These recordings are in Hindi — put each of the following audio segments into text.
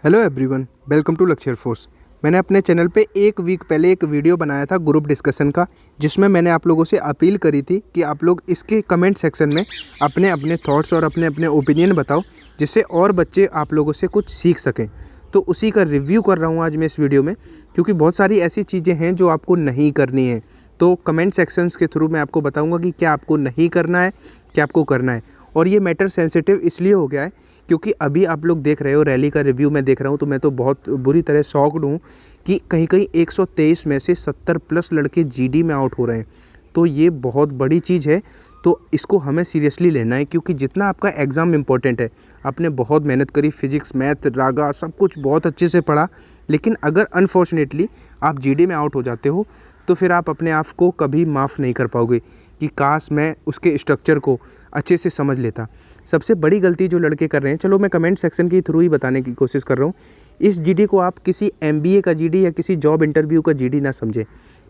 हेलो एवरीवन, वेलकम टू लक्ष्य फोर्स। मैंने अपने चैनल पे एक वीक पहले एक वीडियो बनाया था ग्रुप डिस्कशन का, जिसमें मैंने आप लोगों से अपील करी थी कि आप लोग इसके कमेंट सेक्शन में अपने अपने थॉट्स और अपने अपने ओपिनियन बताओ, जिससे और बच्चे आप लोगों से कुछ सीख सकें। तो उसी का रिव्यू कर रहा हूँ आज मैं इस वीडियो में, क्योंकि बहुत सारी ऐसी चीज़ें हैं जो आपको नहीं करनी है। तो कमेंट सेक्शंस के थ्रू मैं आपको बताऊँगा कि क्या आपको नहीं करना है, क्या आपको करना है। और ये मैटर सेंसिटिव इसलिए हो गया है क्योंकि अभी आप लोग देख रहे हो, रैली का रिव्यू मैं देख रहा हूँ, तो मैं तो बहुत बुरी तरह शॉक्ड हूँ कि कहीं कहीं 123 में से 70 प्लस लड़के जीडी में आउट हो रहे हैं। तो ये बहुत बड़ी चीज़ है, तो इसको हमें सीरियसली लेना है, क्योंकि जितना आपका एग्ज़ाम इम्पोर्टेंट है, आपने बहुत मेहनत करी, फिजिक्स, मैथ, रागा सब कुछ बहुत अच्छे से पढ़ा, लेकिन अगर अनफॉर्चुनेटली आप जीडी में आउट हो जाते हो तो फिर आप अपने आप को कभी माफ़ नहीं कर पाओगे कि काश मैं उसके स्ट्रक्चर को अच्छे से समझ लेता। सबसे बड़ी गलती जो लड़के कर रहे हैं, चलो मैं कमेंट सेक्शन के थ्रू ही बताने की कोशिश कर रहा हूँ, इस जीडी को आप किसी एमबीए का जीडी या किसी जॉब इंटरव्यू का जीडी ना समझें।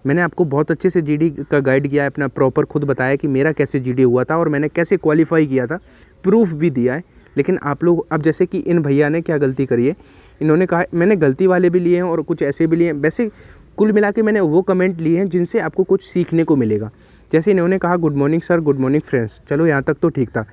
मैंने आपको बहुत अच्छे से जीडी का गाइड किया है, अपना प्रॉपर खुद बताया कि मेरा कैसे जीडी हुआ था और मैंने कैसे क्वालिफाई किया था, प्रूफ भी दिया है। लेकिन आप लोग अब जैसे कि इन भैया ने क्या गलती करी है, इन्होंने कहा, मैंने गलती वाले भी लिए हैं और कुछ ऐसे भी लिए हैं, वैसे कुल मिला के मैंने वो कमेंट लिए हैं जिनसे आपको कुछ सीखने को मिलेगा। जैसे इन्होंने कहा good morning sir, good morning friends, चलो यहाँ तक तो ठीक था।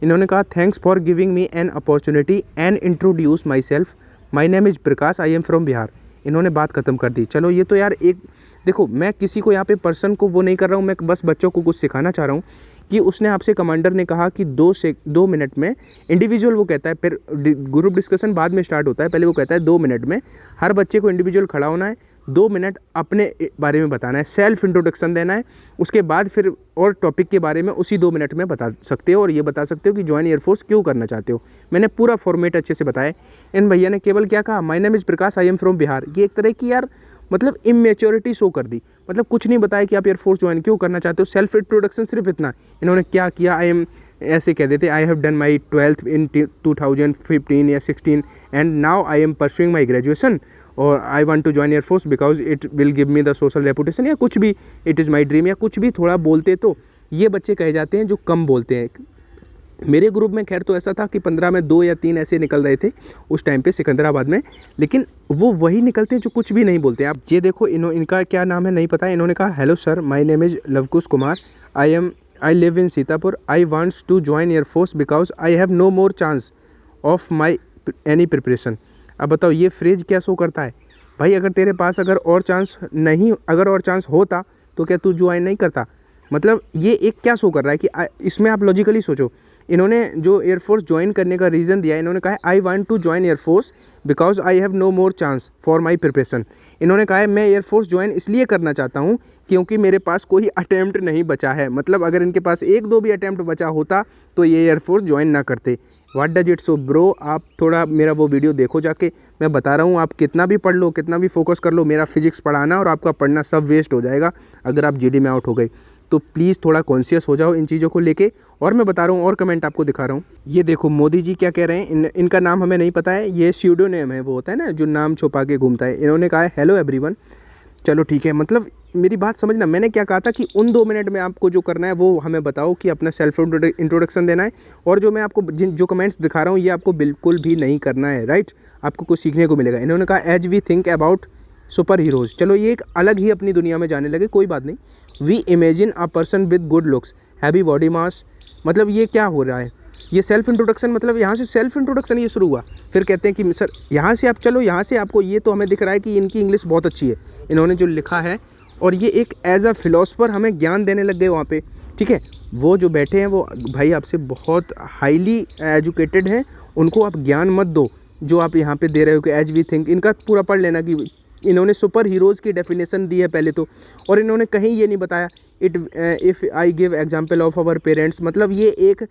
इन्होंने कहा thanks for giving me an opportunity and introduce my self, my name is Prakash, I am from Bihar. इन्होंने बात ख़त्म कर दी। चलो ये तो यार एक, देखो मैं किसी को यहाँ पे पर्सन को वो नहीं कर रहा हूँ, मैं बस बच्चों को कुछ सिखाना चाह रहा हूँ कि उसने आपसे, कमांडर ने कहा कि 2 मिनट में इंडिविजुअल, वो कहता है, फिर ग्रुप डिस्कशन बाद में स्टार्ट होता है, पहले वो कहता है 2 मिनट में हर बच्चे को इंडिविजुअल खड़ा होना है, 2 मिनट अपने बारे में बताना है, सेल्फ इंट्रोडक्शन देना है, उसके बाद फिर और टॉपिक के बारे में उसी 2 मिनट में बता सकते हो, और ये बता सकते हो कि ज्वाइन एयरफोर्स क्यों करना चाहते हो। मैंने पूरा फॉर्मेट अच्छे से बताया। इन भैया ने केवल क्या कहा, my name is Prakash, I am from Bihar. ये एक तरह की यार मतलब इमेच्योरिटी शो कर दी, मतलब कुछ नहीं बताया कि आप एयरफोर्स ज्वाइन क्यों करना चाहते हो, सेल्फ इंट्रोडक्शन सिर्फ इतना। इन्होंने क्या किया, आई एम, ऐसे कह देते, I have done my 12th इन 2015 या 16 and now I am pursuing my graduation, और I want to join air force because it will give me the social reputation, या कुछ भी, इट इज़ माई ड्रीम, या कुछ भी थोड़ा बोलते। तो ये बच्चे कहे जाते हैं जो कम बोलते हैं। मेरे ग्रुप में खैर तो ऐसा था कि 15 में 2 या 3 ऐसे निकल रहे थे उस टाइम पे सिकंदराबाद में, लेकिन वो वही निकलते हैं जो कुछ भी नहीं बोलते। आप ये देखो, इनका क्या नाम है नहीं पता है। इन्होंने कहा hello sir, my name is Lavkush Kumar, I live in Sitapur, I wants to join air force because I have no more chance of my any preparation. अब बताओ ये फ्रेज क्या शो करता है भाई, अगर तेरे पास अगर और चांस होता तो क्या तू ज्वाइन नहीं करता। मतलब ये एक क्या शो कर रहा है कि इसमें आप लॉजिकली सोचो, इन्होंने जो एयरफोर्स ज्वाइन करने का रीज़न दिया है, इन्होंने कहा है I want to join air force because I have no more chance for my preparation. इन्होंने कहा है मैं एयरफोर्स ज्वाइन इसलिए करना चाहता हूँ क्योंकि मेरे पास कोई अटैम्प्ट नहीं बचा है। मतलब अगर इनके पास 1-2 भी अटैम्प्ट बचा होता तो ये एयरफोर्स ज्वाइन ना करते। What does it so bro. आप थोड़ा मेरा वो वीडियो देखो जाके, मैं बता रहा हूँ, आप कितना भी पढ़ लो, कितना भी फोकस कर लो, मेरा फिजिक्स पढ़ाना और आपका पढ़ना सब वेस्ट हो जाएगा अगर आप जीडी में आउट हो गए। तो प्लीज़ थोड़ा कॉन्शियस हो जाओ इन चीज़ों को लेके। और मैं बता रहा हूँ और कमेंट आपको दिखा रहा हूँ, ये देखो मोदी जी क्या कह रहे हैं। इनका नाम हमें नहीं पता है, ये स्यूडोनेम है, वो होता है ना जो नाम छुपा के घूमता है। इन्होंने कहा है हेलो एवरीवन। चलो ठीक है, मतलब मेरी बात समझना, मैंने क्या कहा था कि उन 2 मिनट में आपको जो करना है वो हमें बताओ कि अपना सेल्फ इंट्रोडक्शन देना है, और जो मैं आपको जो कमेंट्स दिखा रहा हूँ ये आपको बिल्कुल भी नहीं करना है, राइट। आपको कुछ सीखने को मिलेगा। इन्होंने कहा as we think about superheroes. चलो ये एक अलग ही अपनी दुनिया में जाने लगे, कोई बात नहीं। We imagine a person with good looks, heavy body mass. मतलब ये क्या हो रहा है, ये सेल्फ इंट्रोडक्शन, मतलब यहाँ से सेल्फ इंट्रोडक्शन ये शुरू हुआ। फिर कहते हैं कि सर यहाँ से आप, चलो यहाँ से आपको ये तो हमें दिख रहा है कि इनकी इंग्लिश बहुत अच्छी है, इन्होंने जो लिखा है, और ये एक एज अ फिलोसफर हमें ज्ञान देने लग गए वहाँ पे, ठीक है। वो जो बैठे हैं वो भाई आपसे बहुत हाईली एजुकेटेड हैं, उनको आप ज्ञान मत दो जो आप यहाँ पे दे रहे हो कि एज वी थिंक। इनका पूरा पढ़ लेना कि इन्होंने सुपर हीरोज़ की डेफिनेशन दी है पहले तो, और इन्होंने कहीं ये नहीं बताया if I give example of our parents. मतलब ये एक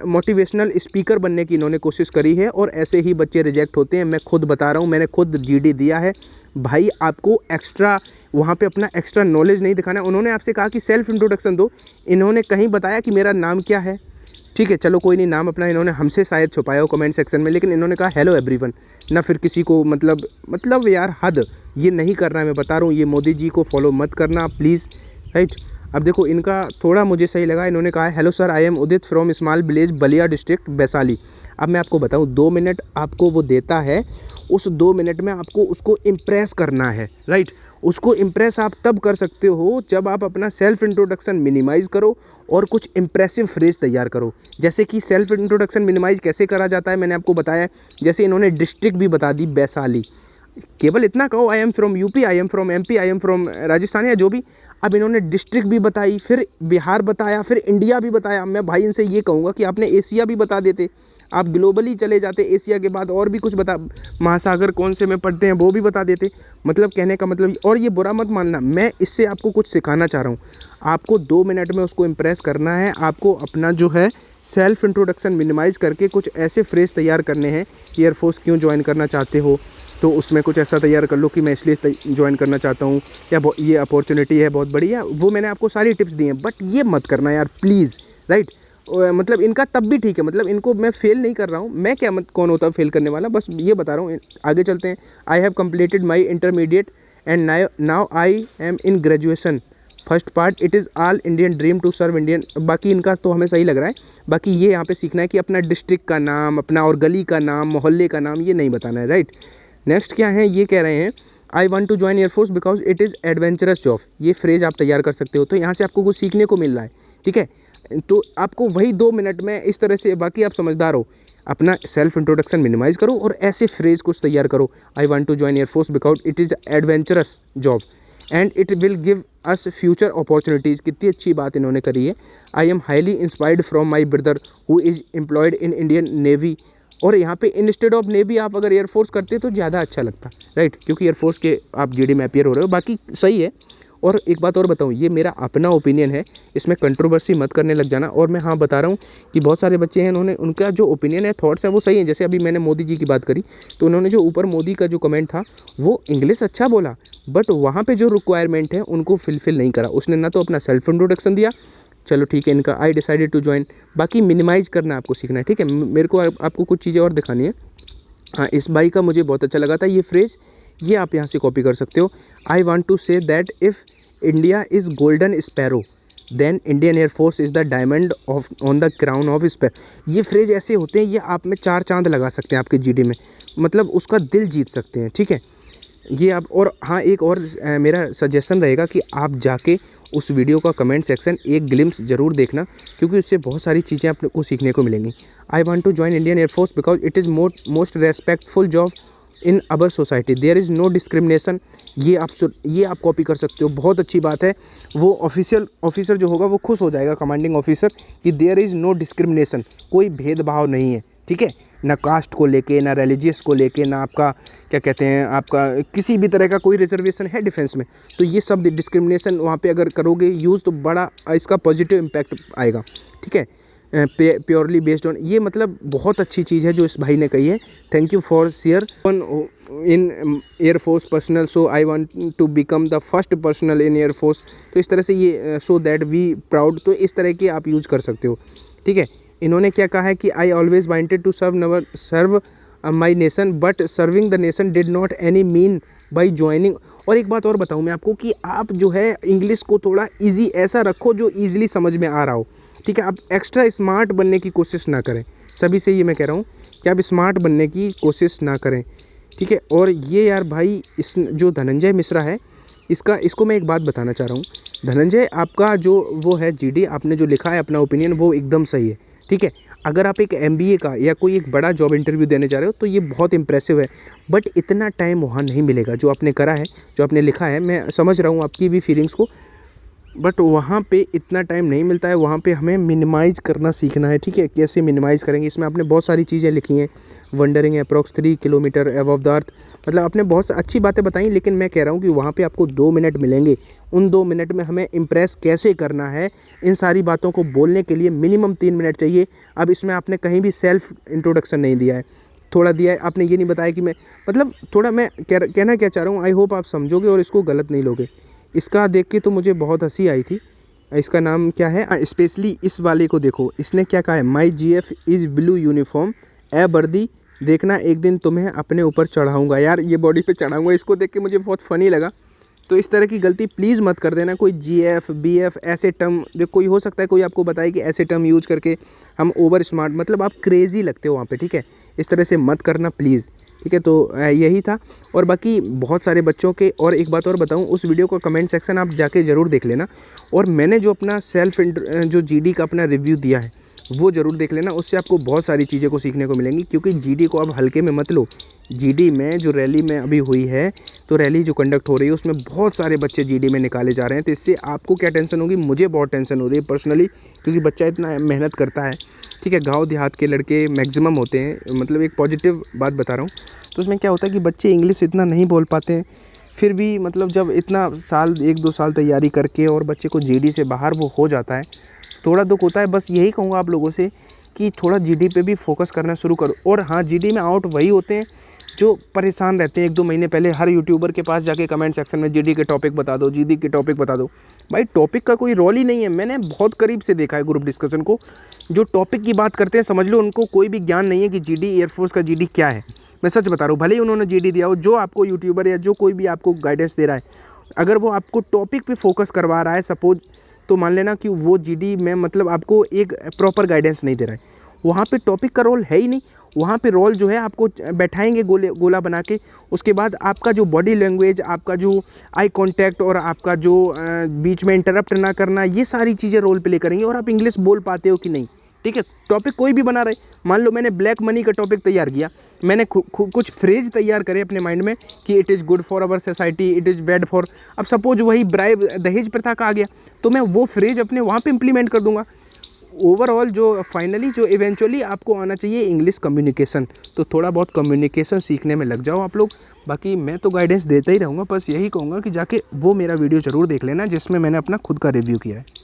मोटिवेशनल स्पीकर बनने की इन्होंने कोशिश करी है, और ऐसे ही बच्चे रिजेक्ट होते हैं। मैं खुद बता रहा हूँ, मैंने खुद जीडी दिया है भाई। आपको एक्स्ट्रा वहाँ पे अपना एक्स्ट्रा नॉलेज नहीं दिखाना है। उन्होंने आपसे कहा कि सेल्फ इंट्रोडक्शन दो, इन्होंने कहीं बताया कि मेरा नाम क्या है, ठीक है। चलो कोई नहीं, नाम अपना इन्होंने हमसे शायद छुपाया हो कमेंट सेक्शन में, लेकिन इन्होंने कहा हेलो एवरीवन ना, फिर किसी को मतलब यार हद ये नहीं करना है। मैं बता रहा हूँ, ये मोदी जी को फॉलो मत करना प्लीज़, राइट। अब देखो इनका थोड़ा मुझे सही लगा, इन्होंने कहा है hello sir I am Udit from small village Ballia district Vaishali. अब मैं आपको बताऊं 2 मिनट आपको वो देता है, उस 2 मिनट में आपको उसको इम्प्रेस करना है, राइट। उसको इम्प्रेस आप तब कर सकते हो जब आप अपना सेल्फ इंट्रोडक्शन मिनिमाइज़ करो और कुछ इम्प्रेसिव फ्रेज तैयार करो। जैसे कि सेल्फ इंट्रोडक्शन मिनिमाइज़ कैसे करा जाता है मैंने आपको बताया, जैसे इन्होंने डिस्ट्रिक्ट भी बता दी वैशाली, केवल इतना कहो I am from UP, I am from MP, I am from Rajasthan या जो भी। अब इन्होंने डिस्ट्रिक्ट भी बताई, फिर बिहार बताया, फिर इंडिया भी बताया। मैं भाई इनसे ये कहूँगा कि आपने एशिया भी बता देते, आप ग्लोबली चले जाते, एशिया के बाद और भी कुछ बता, महासागर कौन से में पढ़ते हैं वो भी बता देते। मतलब कहने का मतलब, और ये बुरा मत मानना, मैं इससे आपको कुछ सिखाना चाह रहा हूँ। आपको 2 मिनट में उसको इम्प्रेस करना है। आपको अपना जो है सेल्फ इंट्रोडक्शन मिनिमाइज़ करके कुछ ऐसे फ्रेज तैयार करने हैं कि एयरफोर्स क्यों ज्वाइन करना चाहते हो, तो उसमें कुछ ऐसा तैयार कर लो कि मैं इसलिए ज्वाइन करना चाहता हूँ, या ये अपॉर्चुनिटी है बहुत बढ़िया। वो मैंने आपको सारी टिप्स दी हैं, बट ये मत करना यार प्लीज़, राइट। मतलब इनका तब भी ठीक है, मतलब इनको मैं फेल नहीं कर रहा हूँ, मैं क्या कौन होता है फेल करने वाला, बस ये बता रहा हूँ। आगे चलते हैं। I have completed my intermediate and now I am in graduation first part it is all Indian dream to serve Indian. बाकी इनका तो हमें सही लग रहा है। बाकी ये यहाँ पे सीखना है कि अपना डिस्ट्रिक्ट का नाम, अपना और गली का नाम, मोहल्ले का नाम, ये नहीं बताना है, राइट। नेक्स्ट क्या है, ये कह रहे हैं I want to join air force because it is adventurous job. ये फ्रेज आप तैयार कर सकते हो, तो यहाँ से आपको कुछ सीखने को मिल रहा है, ठीक है। तो आपको वही 2 मिनट में इस तरह से, बाकी आप समझदार हो, अपना सेल्फ इंट्रोडक्शन मिनिमाइज़ करो और ऐसे फ्रेज कुछ तैयार करो। I want to join air force because it is adventurous job and it will give us future opportunities. कितनी अच्छी बात इन्होंने करी है। I am highly inspired from my brother who is employed in Indian navy. और यहाँ पे इंस्टेड ऑफ नेवी आप अगर एयरफोर्स करते तो ज़्यादा अच्छा लगता, राइट, क्योंकि एयरफोर्स के आप जीडी में अपियर हो रहे हो। बाकी सही है। और एक बात और बताऊँ, ये मेरा अपना ओपिनियन है, इसमें कंट्रोवर्सी मत करने लग जाना। और मैं हाँ बता रहा हूँ कि बहुत सारे बच्चे हैं, उन्होंने उनका जो ओपिनियन है, थॉट्स है, वो सही है। जैसे अभी मैंने मोदी जी की बात करी, तो उन्होंने जो ऊपर मोदी का जो कमेंट था वो इंग्लिश अच्छा बोला, बट वहाँ पे जो रिक्वायरमेंट है उनको फिलफिल नहीं करा। उसने ना तो अपना सेल्फ इंट्रोडक्शन दिया, चलो ठीक है, इनका आई डिसाइडेड टू ज्वाइन। बाकी मिनिमाइज़ करना आपको सीखना है, ठीक है। मेरे को आपको कुछ चीज़ें और दिखानी है। हाँ, इस बाई का मुझे बहुत अच्छा लगा था ये फ्रेज़, ये आप यहाँ से कॉपी कर सकते हो। I want to say that if India is golden sparrow then Indian air force is the diamond of on the crown of sparrow. ये फ्रेज ऐसे होते हैं, ये आप में 4 चांद लगा सकते हैं आपके जीडी में, मतलब उसका दिल जीत सकते हैं, ठीक है। ये आप, और हाँ एक और मेरा सजेशन रहेगा कि आप जाके उस वीडियो का कमेंट सेक्शन एक ग्लिम्स ज़रूर देखना, क्योंकि उससे बहुत सारी चीज़ें आपको सीखने को मिलेंगी। I want to join Indian air force because it is most respectful job in our society, there is no discrimination. ये आप कॉपी कर सकते हो, बहुत अच्छी बात है। वो ऑफिसर जो होगा वो खुश हो जाएगा, कमांडिंग ऑफिसर, कि देयर इज़ नो डिस्क्रिमिनेशन, कोई भेदभाव नहीं है, ठीक है। ना कास्ट को लेके, ना रिलीजियस को लेके, ना आपका क्या कहते हैं, आपका किसी भी तरह का कोई रिजर्वेशन है डिफेंस में। तो ये सब डिस्क्रिमिनेशन वहाँ पे अगर करोगे यूज़, तो बड़ा इसका पॉजिटिव इम्पैक्ट आएगा, ठीक है। प्योरली बेस्ड ऑन, ये मतलब बहुत अच्छी चीज़ है जो इस भाई ने कही है। Thank you for share in air force personnel, so I want to become the first personnel in air force. तो इस तरह से ये सो दैट वी प्राउड, तो इस तरह की आप यूज कर सकते हो, ठीक है। इन्होंने क्या कहा है कि I always wanted to serve my nation but serving the nation did not any mean by joining. और एक बात और बताऊँ मैं आपको कि आप जो है इंग्लिश को थोड़ा ईजी ऐसा रखो जो ईजिली समझ में आ रहा हो, ठीक है। आप एक्स्ट्रा स्मार्ट बनने की कोशिश ना करें, सभी से ये मैं कह रहा हूँ कि आप स्मार्ट बनने की कोशिश ना करें, ठीक है। और ये यार भाई, इस जो धनंजय मिश्रा है, इसको मैं एक बात बताना चाह रहा हूँ। धनंजय, आपका जो वो है जीडी, आपने जो लिखा है अपना ओपिनियन, वो एकदम सही है, ठीक है। अगर आप एक MBA का या कोई एक बड़ा जॉब इंटरव्यू देने जा रहे हो तो ये बहुत इंप्रेसिव है, बट इतना टाइम वहाँ नहीं मिलेगा जो आपने करा है, जो आपने लिखा है। मैं समझ रहा हूँ आपकी भी फीलिंग्स को, बट वहाँ पे इतना टाइम नहीं मिलता है। वहाँ पे हमें मिनिमाइज़ करना सीखना है, ठीक है। कैसे मिनिमाइज़ करेंगे, इसमें आपने बहुत सारी चीज़ें लिखी हैं। Wondering approx 3 kilometre above the earth, मतलब आपने बहुत अच्छी बातें बताई। लेकिन मैं कह रहा हूँ कि वहाँ पे आपको 2 मिनट मिलेंगे, उन 2 मिनट में हमें इम्प्रेस कैसे करना है, इन सारी बातों को बोलने के लिए मिनिमम 3 मिनट चाहिए। अब इसमें आपने कहीं भी सेल्फ इंट्रोडक्शन नहीं दिया है, थोड़ा दिया है आपने, ये नहीं बताया कि मैं, मतलब थोड़ा मैं कहना क्या चाह रहा हूँ, आई होप आप समझोगे और इसको गलत नहीं लोगे। इसका देख के तो मुझे बहुत हंसी आई थी। इसका नाम क्या है, स्पेशली इस वाले को देखो, इसने क्या कहा है, माई GF इज़ ब्लू यूनिफॉर्म ए वर्दी, देखना एक दिन तुम्हें अपने ऊपर चढ़ाऊंगा। यार ये बॉडी पे चढ़ाऊंगा, इसको देख के मुझे बहुत फ़नी लगा। तो इस तरह की गलती प्लीज़ मत कर देना। कोई GF BF ऐसे टर्म, जो कोई हो सकता है कोई आपको बताए कि ऐसे टर्म यूज करके हम ओवर स्मार्ट, मतलब आप क्रेज़ी लगते हो वहाँ पे, ठीक है। इस तरह से मत करना प्लीज़, ठीक है। तो यही था। और बाकी बहुत सारे बच्चों के, और एक बात और बताऊं, उस वीडियो का कमेंट सेक्शन आप जाके ज़रूर देख लेना। और मैंने जो अपना जो GD का अपना रिव्यू दिया है वो ज़रूर देख लेना। उससे आपको बहुत सारी चीज़ें को सीखने को मिलेंगी, क्योंकि GD को अब हल्के में मत लो। GD में जो रैली में अभी हुई है, तो रैली जो कंडक्ट हो रही है उसमें बहुत सारे बच्चे GD में निकाले जा रहे हैं। तो इससे आपको क्या टेंशन होगी, मुझे बहुत टेंशन हो रही है पर्सनली, क्योंकि बच्चा इतना मेहनत करता है, ठीक है। गाँव देहात के लड़के मैक्सिमम होते हैं, मतलब एक पॉजिटिव बात बता रहा हूँ। तो उसमें क्या होता है कि बच्चे इंग्लिश इतना नहीं बोल पाते हैं, फिर भी मतलब जब इतना साल 1-2 साल तैयारी करके और बच्चे को GD से बाहर वो हो जाता है, थोड़ा दुख होता है। बस यही कहूँगा आप लोगों से कि थोड़ा GD पे भी फोकस करना शुरू करो। और हाँ, GD में आउट वही होते हैं जो परेशान रहते हैं। 1-2 महीने पहले हर यूट्यूबर के पास जाके कमेंट सेक्शन में GD के टॉपिक बता दो, GD के टॉपिक बता दो। भाई टॉपिक का कोई रोल ही नहीं है। मैंने बहुत करीब से देखा है ग्रुप डिस्कशन को, जो टॉपिक की बात करते हैं समझ लो उनको कोई भी ज्ञान नहीं है कि GD एयरफोर्स का GD क्या है। मैं सच बता रहा हूँ, भले ही उन्होंने GD दिया हो, जो आपको यूट्यूबर या जो कोई भी आपको गाइडेंस दे रहा है, अगर वो आपको टॉपिक पे फोकस करवा रहा है सपोज, तो मान लेना कि वो GD में मतलब आपको एक प्रॉपर गाइडेंस नहीं दे रहा है। वहाँ पे टॉपिक का रोल है ही नहीं। वहाँ पे रोल जो है आपको बैठाएंगे गोला बना के, उसके बाद आपका जो बॉडी लैंग्वेज, आपका जो आई कांटेक्ट और आपका जो बीच में इंटरप्ट ना करना, ये सारी चीज़ें रोल प्ले करेंगी। और आप इंग्लिश बोल पाते हो कि नहीं, ठीक है। टॉपिक कोई भी बना रहे, मान लो मैंने ब्लैक मनी का टॉपिक तैयार किया, मैंने कुछ फ्रेज तैयार करे अपने माइंड में कि it is good for our society, it is bad for, अब सपोज वही ब्राइब दहेज प्रथा का आ गया, तो मैं वो फ्रेज अपने वहाँ पे इम्प्लीमेंट कर दूंगा। ओवरऑल जो फाइनली जो इवेंचुअली आपको आना चाहिए इंग्लिश कम्युनिकेशन, तो थोड़ा बहुत कम्युनिकेशन सीखने में लग जाओ आप लोग। बाकी मैं तो गाइडेंस देता ही रहूँगा, बस यही कहूँगा कि जाके वो मेरा वीडियो ज़रूर देख लेना जिसमें मैंने अपना खुद का रिव्यू किया है।